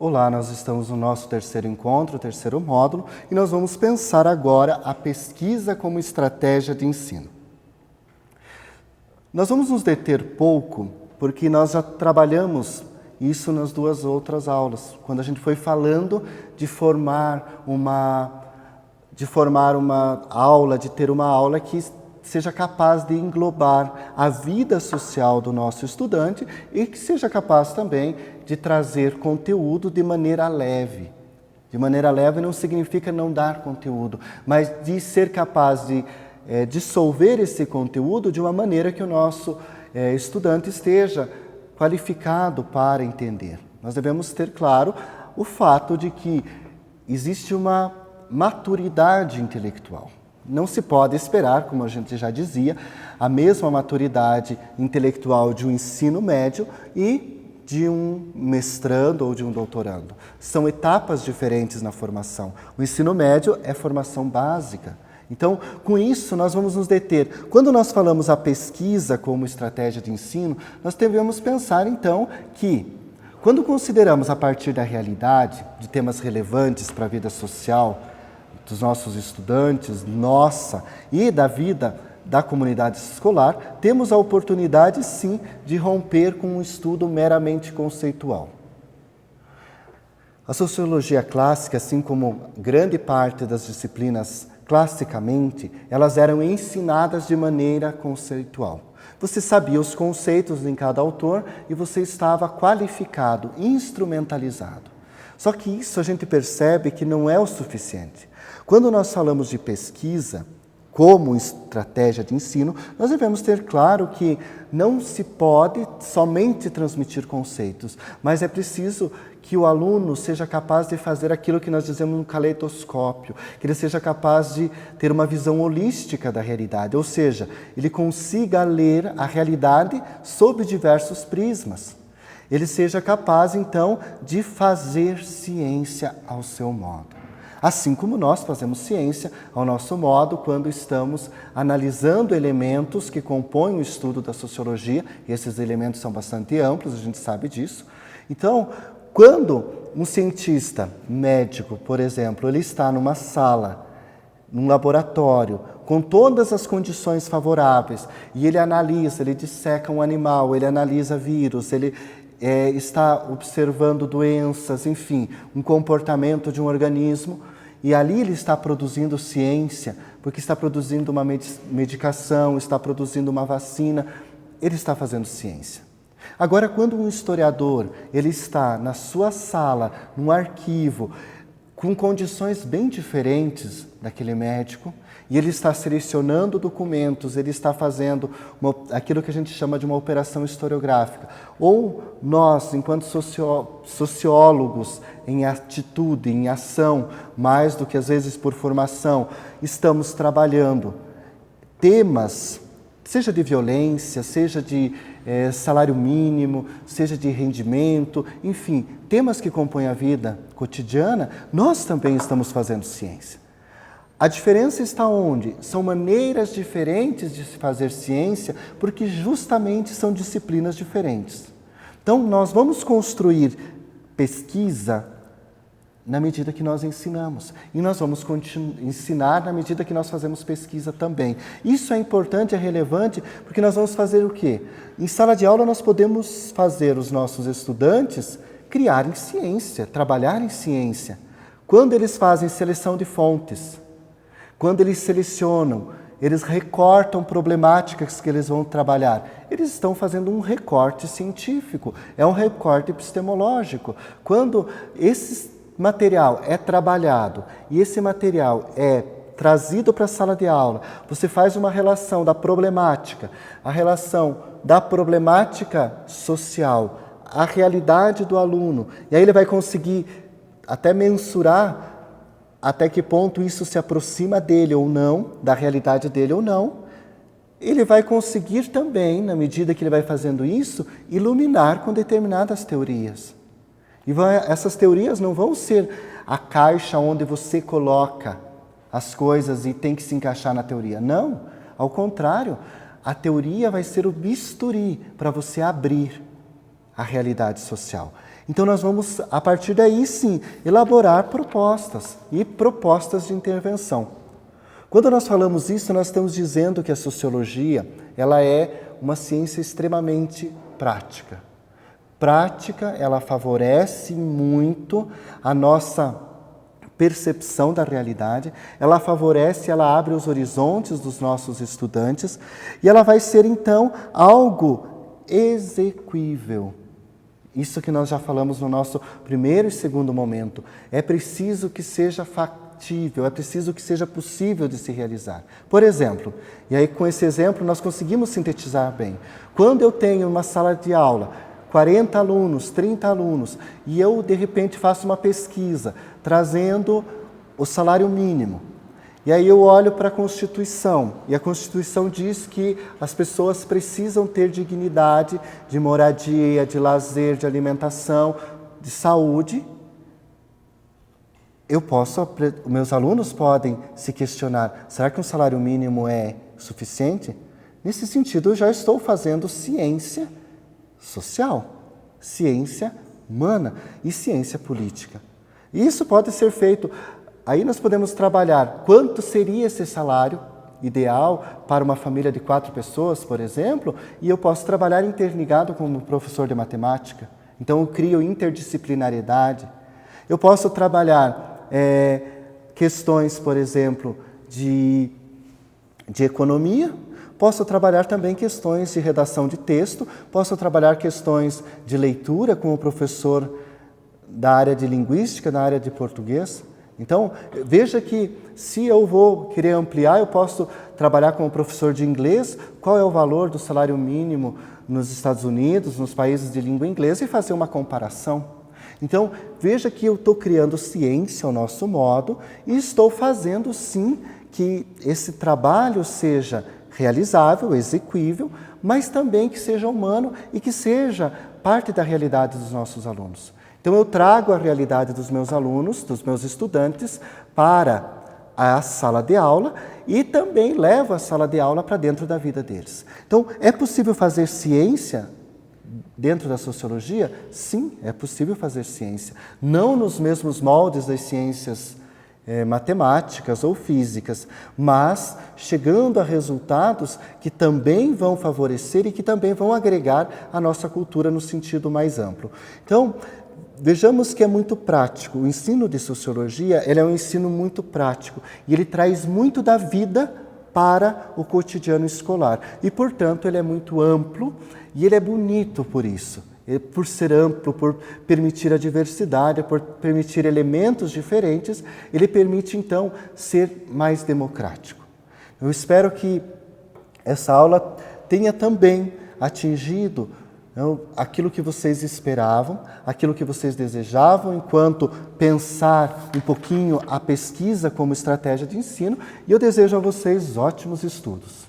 Olá, nós estamos no nosso terceiro encontro, terceiro módulo, e nós vamos pensar agora a pesquisa como estratégia de ensino. Nós vamos nos deter pouco, porque nós já trabalhamos isso nas duas outras aulas, quando a gente foi falando de formar uma aula, de ter uma aula que seja capaz de englobar a vida social do nosso estudante e que seja capaz também de trazer conteúdo de maneira leve. De maneira leve não significa não dar conteúdo, mas de ser capaz de dissolver esse conteúdo de uma maneira que o nosso estudante esteja qualificado para entender. Nós devemos ter claro o fato de que existe uma maturidade intelectual. Não se pode esperar, como a gente já dizia, a mesma maturidade intelectual de um ensino médio e de um mestrando ou de um doutorando. São etapas diferentes na formação. O ensino médio é formação básica. Então, com isso, nós vamos nos deter. Quando nós falamos a pesquisa como estratégia de ensino, nós devemos pensar, então, que quando consideramos a partir da realidade, de temas relevantes para a vida social, dos nossos estudantes, nossa e da vida da comunidade escolar, temos a oportunidade, sim, de romper com um estudo meramente conceitual. A sociologia clássica, assim como grande parte das disciplinas classicamente, elas eram ensinadas de maneira conceitual. Você sabia os conceitos em cada autor e você estava qualificado, instrumentalizado. Só que isso a gente percebe que não é o suficiente. Quando nós falamos de pesquisa como estratégia de ensino, nós devemos ter claro que não se pode somente transmitir conceitos, mas é preciso que o aluno seja capaz de fazer aquilo que nós dizemos no caleidoscópio, que ele seja capaz de ter uma visão holística da realidade, ou seja, ele consiga ler a realidade sob diversos prismas. Ele seja capaz, então, de fazer ciência ao seu modo. Assim como nós fazemos ciência ao nosso modo quando estamos analisando elementos que compõem o estudo da sociologia, e esses elementos são bastante amplos, a gente sabe disso. Então, quando um cientista médico, por exemplo, ele está numa sala, num laboratório, com todas as condições favoráveis, e ele analisa, ele disseca um animal, ele analisa vírus, ele está observando doenças, enfim, um comportamento de um organismo, e ali ele está produzindo ciência, porque está produzindo uma medicação, está produzindo uma vacina, ele está fazendo ciência. Agora, quando um historiador ele está na sua sala, num arquivo, com condições bem diferentes daquele médico, e ele está selecionando documentos, ele está fazendo aquilo que a gente chama de uma operação historiográfica. Ou nós, enquanto sociólogos, em atitude, em ação, mais do que às vezes por formação, estamos trabalhando temas, seja de violência, seja de salário mínimo, seja de rendimento, enfim, temas que compõem a vida cotidiana, nós também estamos fazendo ciência. A diferença está onde? São maneiras diferentes de se fazer ciência, porque justamente são disciplinas diferentes. Então, nós vamos construir pesquisa na medida que nós ensinamos. E nós vamos ensinar na medida que nós fazemos pesquisa também. Isso é importante, é relevante, porque nós vamos fazer o quê? Em sala de aula nós podemos fazer os nossos estudantes criarem ciência, trabalhar em ciência. Quando eles fazem seleção de fontes, quando eles selecionam, eles recortam problemáticas que eles vão trabalhar. Eles estão fazendo um recorte científico, é um recorte epistemológico. Quando esse material é trabalhado e esse material é trazido para a sala de aula, você faz uma relação da problemática, a relação da problemática social, a realidade do aluno, e aí ele vai conseguir até mensurar até que ponto isso se aproxima dele ou não, da realidade dele ou não. Ele vai conseguir também, na medida que ele vai fazendo isso, iluminar com determinadas teorias. E essas teorias não vão ser a caixa onde você coloca as coisas e tem que se encaixar na teoria. Não, ao contrário, a teoria vai ser o bisturi para você abrir a realidade social. Então nós vamos, a partir daí sim, elaborar propostas e propostas de intervenção. Quando nós falamos isso, nós estamos dizendo que a sociologia, ela é uma ciência extremamente prática. Prática, ela favorece muito a nossa percepção da realidade, ela favorece, ela abre os horizontes dos nossos estudantes e ela vai ser então algo exequível. Isso que nós já falamos no nosso primeiro e segundo momento. É preciso que seja factível, é preciso que seja possível de se realizar. Por exemplo, e aí com esse exemplo nós conseguimos sintetizar bem. Quando eu tenho uma sala de aula, 40 alunos, 30 alunos, e eu de repente faço uma pesquisa trazendo o salário mínimo. E aí eu olho para a Constituição, e a Constituição diz que as pessoas precisam ter dignidade de moradia, de lazer, de alimentação, de saúde. Meus alunos podem se questionar, será que um salário mínimo é suficiente? Nesse sentido, eu já estou fazendo ciência social, ciência humana e ciência política. Isso pode ser feito. Aí nós podemos trabalhar quanto seria esse salário ideal para uma família de 4 pessoas, por exemplo, e eu posso trabalhar interligado como professor de matemática. Então eu crio interdisciplinariedade. Eu posso trabalhar questões, por exemplo, de economia, posso trabalhar também questões de redação de texto, posso trabalhar questões de leitura como professor da área de linguística, da área de português. Então, veja que se eu vou querer ampliar, eu posso trabalhar como professor de inglês, qual é o valor do salário mínimo nos Estados Unidos, nos países de língua inglesa, e fazer uma comparação. Então, veja que eu estou criando ciência ao nosso modo e estou fazendo, sim, que esse trabalho seja realizável, exequível, mas também que seja humano e que seja parte da realidade dos nossos alunos. Então eu trago a realidade dos meus alunos, dos meus estudantes, para a sala de aula e também levo a sala de aula para dentro da vida deles. Então, é possível fazer ciência dentro da sociologia? Sim, é possível fazer ciência. Não nos mesmos moldes das ciências matemáticas ou físicas, mas chegando a resultados que também vão favorecer e que também vão agregar a nossa cultura no sentido mais amplo. Então, vejamos que é muito prático. O ensino de sociologia, ele é um ensino muito prático e ele traz muito da vida para o cotidiano escolar. E, portanto, ele é muito amplo e ele é bonito por isso. Por ser amplo, por permitir a diversidade, por permitir elementos diferentes, ele permite, então, ser mais democrático. Eu espero que essa aula tenha também atingido aquilo que vocês esperavam, aquilo que vocês desejavam, enquanto pensar um pouquinho a pesquisa como estratégia de ensino, e eu desejo a vocês ótimos estudos.